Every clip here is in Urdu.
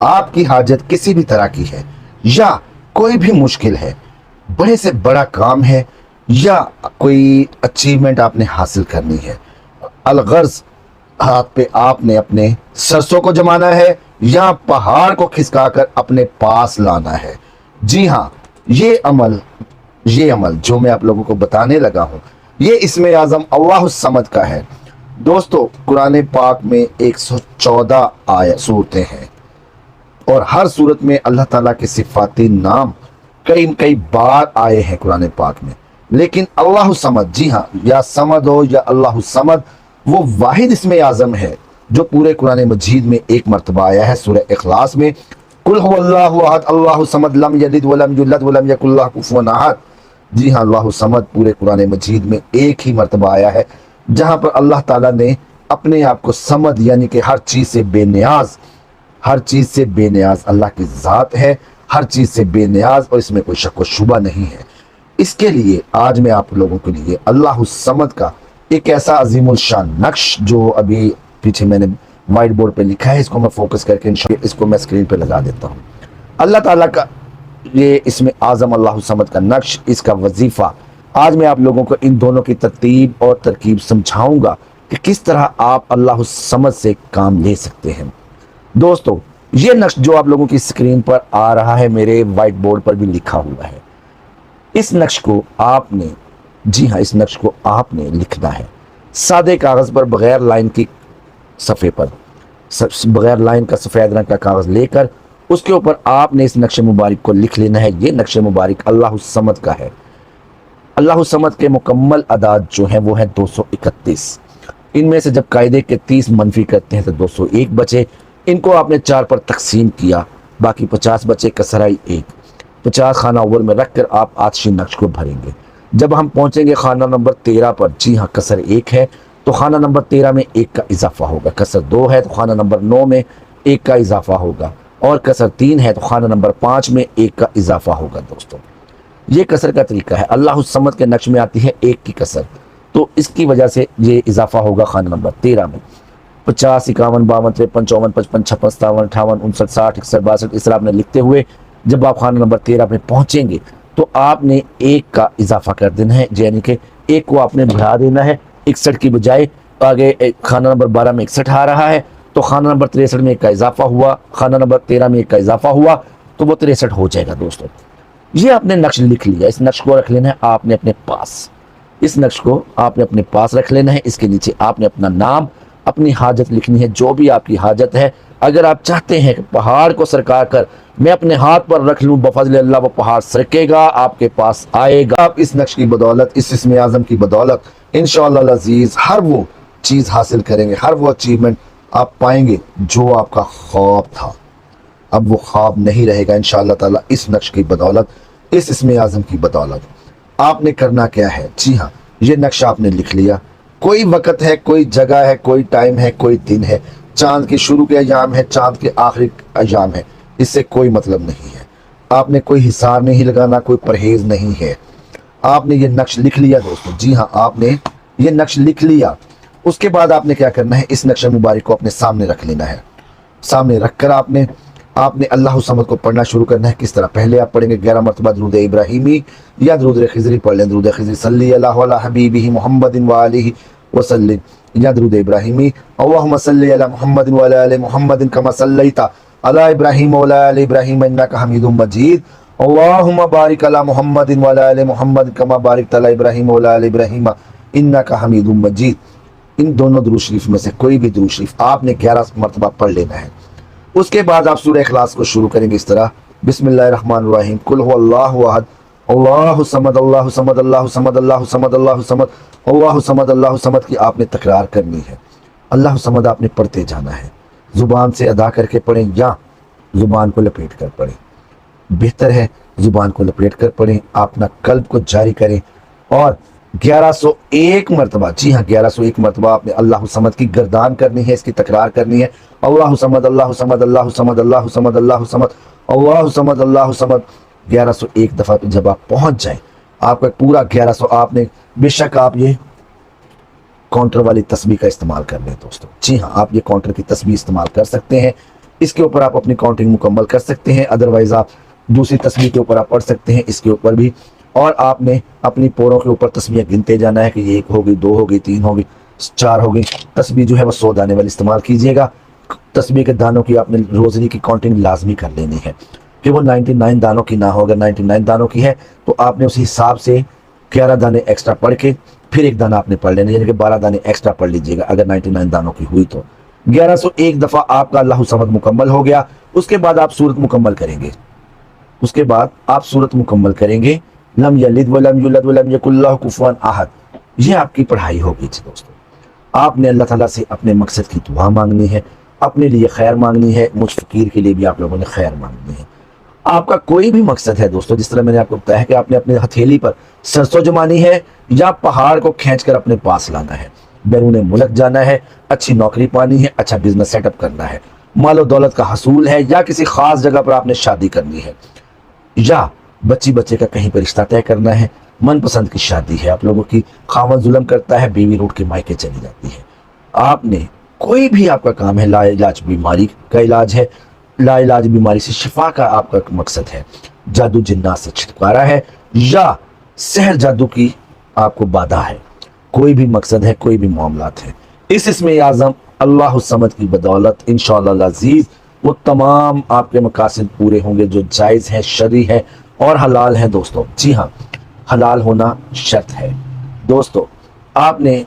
آپ کی حاجت کسی بھی طرح کی ہے یا کوئی بھی مشکل ہے، بڑے سے بڑا کام ہے یا کوئی اچیومنٹ آپ نے حاصل کرنی ہے، الغرض ہاتھ پہ آپ نے اپنے سرسوں کو جمانا ہے یا پہاڑ کو کھسکا کر اپنے پاس لانا ہے، جی ہاں، یہ عمل جو میں آپ لوگوں کو بتانے لگا ہوں، یہ اسم اعظم اللہ الصمد کا ہے۔ دوستو، قرآن پاک میں 114 صورتیں ہیں اور ہر صورت میں اللہ تعالیٰ کے صفاتی نام کئی بار آئے ہیں قرآن پاک میں، لیکن اللہ الصمد، جی ہاں، یا صمد ہو یا اللہ الصمد، وہ واحد اسم اعظم ہے جو پورے قرآن مجید میں ایک مرتبہ آیا ہے۔ سورہ اخلاص میں قل هو اللہ احد اللہ الصمد لم یلد ولم یولد ولم یکن لہ کفوا احد، جی ہاں، اللہ الصمد پورے قرآن مجید میں ایک ہی مرتبہ آیا ہے جہاں پر اللہ تعالیٰ نے اپنے آپ کو صمد، یعنی کہ ہر چیز سے بے نیاز، ہر چیز سے بے نیاز اللہ کی ذات ہے، ہر چیز سے بے نیاز، اور اس میں کوئی شک و شبہ نہیں ہے۔ اس کے لیے آج میں آپ لوگوں کے لیے اللہ الصمد کا ایک ایسا عظیم الشان نقش، جو ابھی پیچھے میں نے وائٹ بورڈ پہ لکھا ہے، اس کو میں فوکس کر کے انشاءاللہ اس کو میں اسکرین پہ لگا دیتا ہوں۔ اللہ تعالیٰ کا یہ اسم اعظم اللہ الصمد کا نقش، اس کا وظیفہ، آج میں آپ لوگوں کو ان دونوں کی ترتیب اور ترکیب سمجھاؤں گا کہ کس طرح آپ اللہ الصمد سے کام لے سکتے ہیں۔ دوستو، یہ نقش جو آپ لوگوں کی اسکرین پر آ رہا ہے، میرے وائٹ بورڈ پر بھی لکھا ہوا ہے، اس نقش کو آپ نے، جی ہاں، اس نقش کو آپ نے لکھنا ہے سادے کاغذ پر، بغیر لائن کی صفحے پر، بغیر لائن کا سفید رنگ کا کاغذ لے کر اس کے اوپر آپ نے اس نقش مبارک کو لکھ لینا ہے۔ یہ نقش مبارک اللہ الصمد کا ہے۔ اللہ الصمد کے مکمل اعداد جو ہیں وہ ہیں 231۔ ان میں سے جب قاعدے کے 30 منفی کرتے ہیں تو 201 بچے، ان کو آپ نے 4 پر تقسیم کیا، باقی 50 بچے، کسرائی 1، 50 خانہ اول میں رکھ کر آپ آتشی نقش کو بھریں گے۔ جب ہم پہنچیں گے خانہ نمبر 13 پر، جی ہاں، کسر 1 ہے تو خانہ نمبر 13 میں 1 کا اضافہ ہوگا، کسر 2 ہے تو خانہ نمبر 9 میں 1 کا اضافہ ہوگا، اور کسر 3 ہے تو خانہ نمبر 5 میں 1 کا اضافہ ہوگا۔ دوستو، یہ کسر کا طریقہ ہے۔ اللہ الصمد کے نقش میں آتی ہے 1 کی کسر، تو اس کی وجہ سے یہ اضافہ ہوگا خانہ نمبر 13 میں۔ 50 51 52 53 54 55 56 57 58 59 60 61 62، اس طرح آپ نے لکھتے ہوئے جب آپ خانہ نمبر 13 پہ پہنچیں گے تو آپ نے 1 کا اضافہ کر دینا ہے، یعنی کہ 1 کو آپ نے بڑھا دینا ہے 61 کی بجائے۔ آگے خانہ نمبر 12 میں 61 آ رہا ہے تو خانہ نمبر 63 میں 1 کا اضافہ ہوا، خانہ نمبر 13 میں 1 کا اضافہ ہوا تو وہ 63 ہو جائے گا۔ دوستو، یہ آپ نے نقش لکھ لیا، اس نقش کو رکھ لینا ہے آپ نے اپنے پاس، اس نقش کو آپ نے اپنے پاس رکھ لینا ہے۔ اس کے نیچے آپ نے اپنا نام، اپنی حاجت لکھنی ہے، جو بھی آپ کی حاجت ہے۔ اگر آپ چاہتے ہیں کہ پہاڑ کو سرکا کر میں اپنے ہاتھ پر رکھ لوں، بفضل اللہ وہ پہاڑ سرکے گا، آپ کے پاس آئے گا۔ آپ اس نقش کی بدولت، اس اسم اعظم کی بدولت انشاءاللہ العزیز ہر وہ چیز حاصل کریں گے، ہر وہ اچیومنٹ آپ پائیں گے جو آپ کا خواب تھا، اب وہ خواب نہیں رہے گا انشاءاللہ تعالیٰ اس نقش کی بدولت، اس اسم اعظم کی بدولت۔ آپ نے کرنا کیا ہے؟ جی ہاں، یہ نقش آپ نے لکھ لیا، کوئی وقت ہے، کوئی جگہ ہے، کوئی ٹائم ہے، کوئی دن ہے، چاند کے شروع کے ایام ہے، چاند کے آخری ایام ہے، اس سے کوئی مطلب نہیں ہے۔ آپ نے کوئی حساب نہیں لگانا، کوئی پرہیز نہیں ہے، آپ نے یہ نقش لکھ لیا دوستو، جی ہاں، آپ نے یہ نقش لکھ لیا۔ اس کے بعد آپ نے کیا کرنا ہے؟ اس نقش مبارک کو اپنے سامنے رکھ لینا ہے۔ سامنے رکھ کر آپ نے اللہ الصمد کو پڑھنا شروع کرنا ہے۔ کس طرح؟ پہلے آپ پڑھیں گے 11 مرتبہ درود ابراہیمی یا درود خضری پڑھ لیں، درود خضری صلی اللہ علی حبیبہ محمد وآلہ وسلم، یا درود ابراہیمی اللہم صلی علی محمد وعلی آل محمد کما صلیت علی ابراہیم وعلی آل ابراہیم انک حمید مجید، اللہم بارک علی محمد وعلی آل محمد کما بارکت علی ابراہیم وعلی آل ابراہیم انک حمید مجید۔ ان دونوں درود شریف میں سے کوئی بھی درود شریف آپ نے 11 مرتبہ پڑھ لینا ہے۔ اس کے بعد آپ سورہ اخلاص کو شروع کریں گے اس طرح، بسم اللہ الرحمن الرحیم، قل هو اللہ احد اللہ صمد اللہ صمد اللہ صمد اللہ صمد اللہ صمد اللہ صمد اللہ صمد کی آپ نے تکرار کرنی ہے۔ اللہ صمد آپ نے پڑھتے جانا ہے، زبان سے ادا کر کے پڑھیں یا زبان کو لپیٹ کر پڑھیں، بہتر ہے زبان کو لپیٹ کر پڑھیں، اپنا قلب کو جاری کریں، اور 1101 مرتبہ، جی ہاں 1101 مرتبہ آپ نے اللہ صمد کی گردان کرنی ہے، اس کی تکرار کرنی ہے، اللہ صمد اللہ صمد اللہ صمد اللہ صمد اللہ صمد اللہ صمد اللہ صمد۔ 1101 دفعہ جب آپ پہنچ جائیں، آپ کا پورا 1100، آپ نے بے شک آپ یہ کاؤنٹر والی تسبیح کا استعمال کر لیں دوستو، جی ہاں، آپ یہ کاؤنٹر کی تسبیح استعمال کر سکتے ہیں۔ اس کے اوپر آپ اپنی کاؤنٹنگ مکمل کر سکتے ہیں، ادروائز آپ دوسری تسبیح کے اوپر آپ پڑھ سکتے ہیں، اس کے اوپر بھی، اور آپ نے اپنی پوروں کے اوپر تسبیح گنتے جانا ہے کہ یہ 1 ہوگی، 2 ہوگی، 3 ہوگی، 4 ہوگی۔ تسبیح جو ہے وہ 100 دانے والی استعمال کیجئے گا۔ تسبیح کے دانوں کی آپ نے روزنی کی کاؤنٹنگ لازمی کر لینی ہے کہ وہ 99 دانوں کی نہ ہو۔ اگر 99 دانوں کی ہے تو آپ نے اسی حساب سے 11 دانے ایکسٹرا پڑھ کے پھر 1 دانہ آپ نے پڑھ لینا، یعنی کہ 12 دانے ایکسٹرا پڑھ لیجئے گا اگر 99 دانوں کی ہوئی تو۔ 1101 دفعہ آپ کا اللہ الصمد مکمل ہو گیا۔ اس کے بعد آپ سورت مکمل کریں گے، اس کے بعد آپ سورت مکمل کریں گے، لم یلد ولم یولد ولم یکن لہ کفوا احد۔ یہ آپ کی پڑھائی ہوگی جی دوستو۔ آپ نے اللہ تعالیٰ سے اپنے مقصد کی دعا مانگنی ہے، اپنے لیے خیر مانگنی ہے، مجھ فقیر کے لیے بھی آپ لوگوں نے خیر مانگنی ہے۔ آپ کا کوئی بھی مقصد ہے دوستو، جس طرح میں نے آپ کو بتایا کہ آپ نے اپنے ہتھیلی پر سرسوں جمانی ہے یا پہاڑ کو کھینچ کر اپنے پاس لانا ہے، بیرون ملک جانا ہے، اچھی نوکری پانی ہے، اچھا بزنس سیٹ اپ کرنا ہے، مال و دولت کا حصول ہے، یا کسی خاص جگہ پر آپ نے شادی کرنی ہے، یا بچے کا کہیں پر رشتہ طے کرنا ہے، من پسند کی شادی ہے آپ لوگوں کی، خاوند ظلم کرتا ہے، بیوی روٹ کے مائکے چلی جاتی ہے، آپ نے کوئی بھی آپ کا کام ہے، لا علاج بیماری کا علاج ہے، لا علاج بیماری سے شفا کا آپ کا مقصد ہے، جادو جنات سے چھٹکارا ہے، یا سحر جادو کی آپ کو بادھا ہے، کوئی بھی مقصد ہے، کوئی بھی معاملات ہے، اس اسم اعظم اللہ الصمد کی بدولت انشاءاللہ العزیز وہ تمام آپ کے مقاصد پورے ہوں گے جو جائز ہیں، شرعی ہے اور حلال ہیں دوستو۔ جی ہاں، حلال ہونا شرط ہے دوستو۔ آپ نے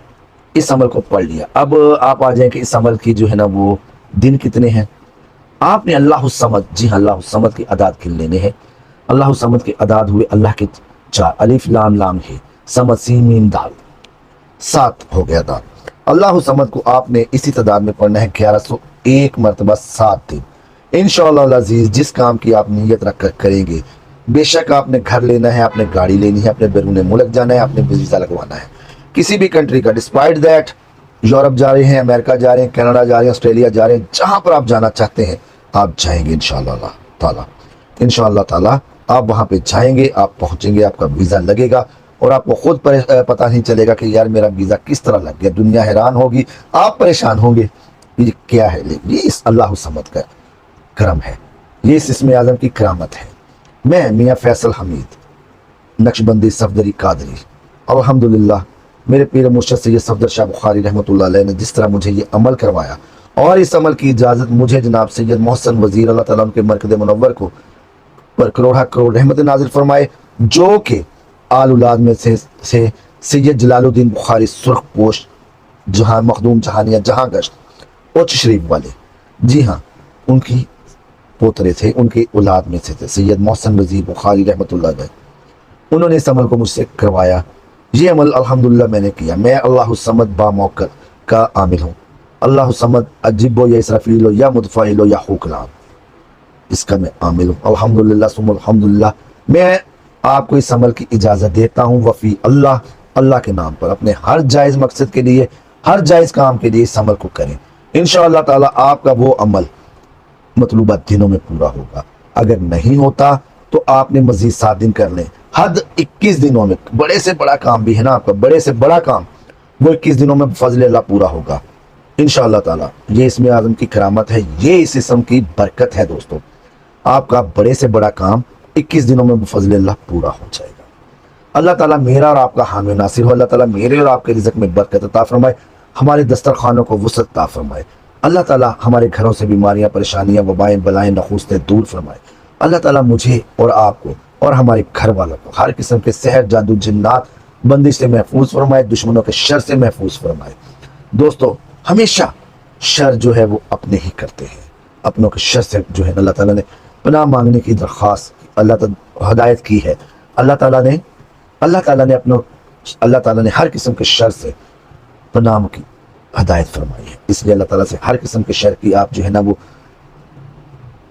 اس عمل کو پڑھ لیا، اب آپ آ جائیں کہ اس عمل کی جو ہے نا وہ دن کتنے ہیں۔ آپ نے اللہ الصمد، جی ہاں اللہ الصمد کی اعداد گن لینے ہیں۔ اللہ الصمد کے اعداد ہوئے اللہ کے 4، الف لام لام ہے، صمد سین میم دال، 7 ہو گیا دال۔ اللہ الصمد کو آپ نے اسی تعداد میں پڑھنا ہے 1101 مرتبہ 7 دن انشاءاللہ العزیز۔ جس کام کی آپ نیت رکھ کر کریں گے، بے شک آپ نے گھر لینا ہے، آپ نے گاڑی لینی ہے، آپ نے بیرون ملک جانا ہے، آپ نے ویزا لگوانا ہے کسی بھی کنٹری کا، ڈسپائٹ دیٹ یورپ جا رہے ہیں، امریکہ جا رہے ہیں، کینیڈا جا رہے ہیں، آسٹریلیا جا رہے ہیں، جہاں پر آپ جانا چاہتے ہیں آپ جائیں گے انشاءاللہ تعالیٰ۔ انشاءاللہ تعالیٰ آپ وہاں پہ جائیں گے، آپ پہنچیں گے، آپ کا ویزا لگے گا اور آپ کو خود پتہ نہیں چلے گا کہ یار میرا ویزا کس طرح لگ گیا، دنیا حیران ہوگی، آپ پریشان ہوں گے یہ کیا ہے۔ یہ اس اللہ الصمد کا کرم ہے، یہ اس اسم اعظم کی کرامت ہے۔ میں میاں فیصل حمید نقشبندی صفدری قادری، الحمدللہ میرے پیر مرشد سید صفدر شاہ بخاری رحمۃ اللہ علیہ نے جس طرح مجھے یہ عمل کروایا، اور اس عمل کی اجازت مجھے جناب سید محسن وزیر اللہ تعالیٰ ان کے مرکز منور کو پر کروڑہ کروڑ رحمت نازل فرمائے، جو کہ آل اولاد میں سے سید جلال الدین بخاری سرخ پوش جہاں مخدوم جہانیہ جہاں گشت اوچ شریف والے، جی ہاں ان کی پوترے تھے، ان کی اولاد میں سے تھے سید محسن وزیر بخاری رحمۃ اللہ علیہ، انہوں نے اس عمل کو مجھ سے کروایا۔ یہ عمل الحمدللہ میں نے کیا۔ میں اللہ الصمد با موقع کا عامل ہوں، اللہ الصمد عجیب ہو یا اسرافیل ہو یا متفائل ہو یا حکلام، اس کا میں عامل ہوں الحمدللہ ثم الحمدللہ۔ میں آپ کو اس عمل کی اجازت دیتا ہوں وفی اللہ، اللہ کے نام پر اپنے ہر جائز مقصد کے لیے، ہر جائز کام کے لیے اس عمل کو کریں انشاءاللہ تعالیٰ۔ آپ کا وہ عمل مطلوبہ دنوں میں پورا ہوگا، اگر نہیں ہوتا تو آپ نے مزید 7 دن کر لیں، حد 21 دنوں میں۔ بڑے سے بڑا کام بھی ہے نا آپ کا، بڑے سے بڑا کام وہ 21 دنوں میں بفضل اللہ پورا ہوگا انشاءاللہ تعالیٰ۔ یہ اسم اعظم کی کرامت ہے، یہ اس اسم کی برکت ہے دوستو۔ آپ کا بڑے سے بڑا کام 21 دنوں میں بفضل اللہ پورا ہو جائے گا۔ اللہ تعالیٰ میرا اور آپ کا حامی ناصر ہو، اللہ تعالیٰ میرے اور آپ کے رزق میں برکت عطا فرمائے، ہمارے دسترخوانوں کو وسعت عطا فرمائے، اللہ تعالیٰ ہمارے گھروں سے بیماریاں، پریشانیاں، وبائیں، بلائیں، نحوستیں دور فرمائے، اللہ تعالیٰ مجھے اور آپ کو اور ہمارے گھر والوں کو ہر قسم کے سحر، جادو، جنات، بندش سے محفوظ فرمائے، دشمنوں کے شر سے محفوظ فرمائے۔ دوستو ہمیشہ شر جو ہے وہ اپنے ہی کرتے ہیں، اپنوں کے شر سے جو ہے اللہ تعالیٰ نے پناہ مانگنے کی درخواست اللہ تعالیٰ ہدایت کی ہے۔ اللہ تعالیٰ نے ہر قسم کے شر سے پناہ کی ہدایت فرمائی ہے، اس لیے اللہ تعالیٰ سے ہر قسم کے شر کی آپ جو ہے نا وہ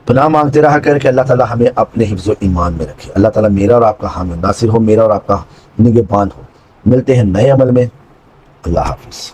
پناہ مانگتے رہا کر کے اللہ تعالیٰ ہمیں اپنے حفظ و ایمان میں رکھے۔ اللہ تعالیٰ میرا اور آپ کا حامی ناصر ہو، میرا اور آپ کا نگہبان ہو۔ ملتے ہیں نئے عمل میں، اللہ حافظ۔